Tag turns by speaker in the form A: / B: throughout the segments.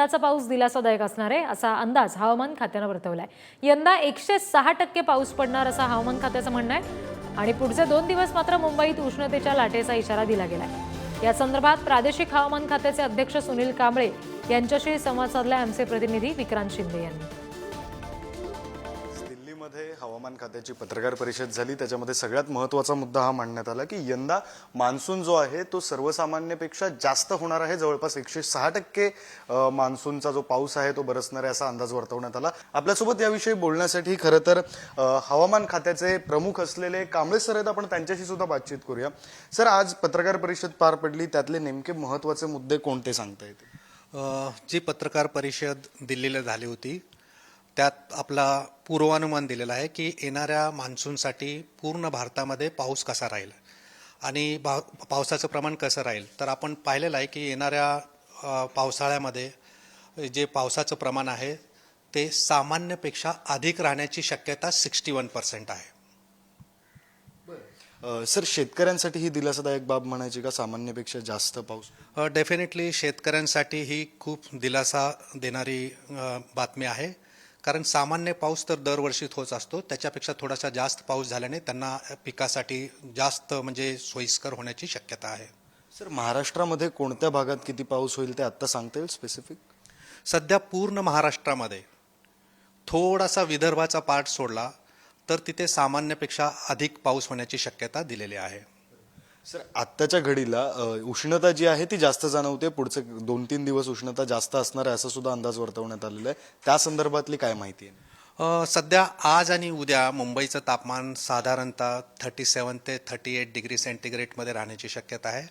A: यंदाचा पाऊस दिलासादायक असणार आहे असा अंदाज हवामान खात्याने वर्तवलाय। यंदा 106% पाऊस पडणार असा हवामान खात्याचं म्हणणं आहे आणि पुढचे 2 दिवस मात्र मुंबईत उष्णतेच्या लाटेचा इशारा दिला गेलाय। या संदर्भात प्रादेशिक हवामान खात्याचे अध्यक्ष सुनील कांबळे यांच्याशी संवाद साधलाय आमचे प्रतिनिधी विक्रांत शिंदे यांनी।
B: दिल्लीमध्ये हवामान खात्याची पत्रकार परिषद झाली, त्याच्यामध्ये सगळ्यात महत्त्वाचा मुद्दा हा मांडण्यात आला की यंदा मान्सून जो आहे तो सर्वसामान्यपेक्षा जास्त होणार आहे। जवळपास 106% मान्सूनचा जो पाऊस आहे तो बरसणार आहे असा अंदाज वर्तवण्यात आला। आपल्यासोबत याविषयी बोलण्यासाठी खरं तर हवामान खात्याचे प्रमुख असलेले कांबळे सर आहेत, आपण त्यांच्याशी सुद्धा बातचीत करूया। सर, आज पत्रकार परिषद पार पडली, त्यातले नेमके महत्त्वाचे मुद्दे कोणते सांगता येतील?
C: जी पत्रकार परिषद दिल्लीला झाली होती त्यात आपला पूर्वानुमान दिलेला आहे की येणाऱ्या मान्सूनसाठी पूर्ण भारतामध्ये पाऊस कसा राहील आणि पावसाचं प्रमाण कसं राहील। तर आपण पाहिलेलं आहे की येणाऱ्या पावसाळ्यामध्ये जे पावसाचं प्रमाण आहे ते सामान्यपेक्षा अधिक राहण्याची शक्यता 61% आहे।
B: सर, शेतकऱ्यांसाठी ही दिलासादायक बाब म्हणायची का सामान्यपेक्षा जास्त पाऊस?
C: डेफिनेटली शेतकऱ्यांसाठी ही खूप दिलासा देणारी बातमी आहे, कारण सामान्य पाऊस तर दरवर्षी होत असतो, त्याच्यापेक्षा थोडासा जास्त पाऊस झाल्याने त्यांना पिकासाठी जास्त म्हणजे सोयीस्कर होण्याची शक्यता आहे।
B: सर, महाराष्ट्रामध्ये कोणत्या भागात किती पाऊस होईल ते आत्ता सांगता येईल स्पेसिफिक?
C: सध्या पूर्ण महाराष्ट्रामध्ये थोडासा विदर्भाचा पार्ट सोडला तर तिथे सामान्यपेक्षा अधिक पाऊस होण्याची शक्यता दिलेली आहे।
B: सर, आत्ताच्या घडीला उष्णता जी आहे ती जास्त जाणवते, पुढचे 2-3 दिवस उष्णता जास्त असणार आहे असं सुद्धा अंदाज वर्तवण्यात आलेला आहे। त्या संदर्भातली काय माहिती आहे?
C: सध्या आज आणि उद्या मुंबईचं तापमान साधारणतः 37 ते 38 डिग्री सेंटीग्रेडमध्ये राहण्याची शक्यता आहे,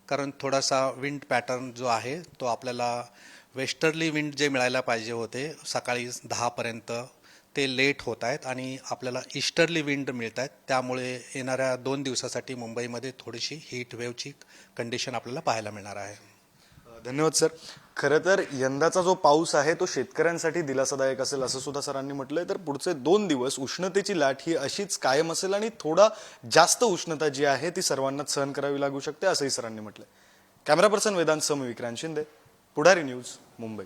C: कारण थोडासा विंड पॅटर्न जो आहे तो आपल्याला वेस्टर्ली विंड जे मिळायला पाहिजे होते सकाळी 10पर्यंत ते लेट होत आहेत आणि आपल्याला ईस्टर्ली विंड मिळत आहेत, त्यामुळे येणाऱ्या 2 दिवसासाठी मुंबईमध्ये थोडीशी हीट वेव्हची कंडिशन आपल्याला पाहायला मिळणार आहे।
B: धन्यवाद सर। खरं तर यंदाचा जो पाऊस आहे तो शेतकऱ्यांसाठी दिलासादायक असेल असं सुद्धा सरांनी म्हटलंय। तर पुढचे 2 दिवस उष्णतेची लाट ही अशीच कायम असेल आणि थोडा जास्त उष्णता जी आहे ती सर्वांनाच सहन करावी लागू शकते असंही सरांनी म्हटलंय। कॅमेरा पर्सन वेदांत सम, विक्रांत शिंदे, पुढारी न्यूज, मुंबई।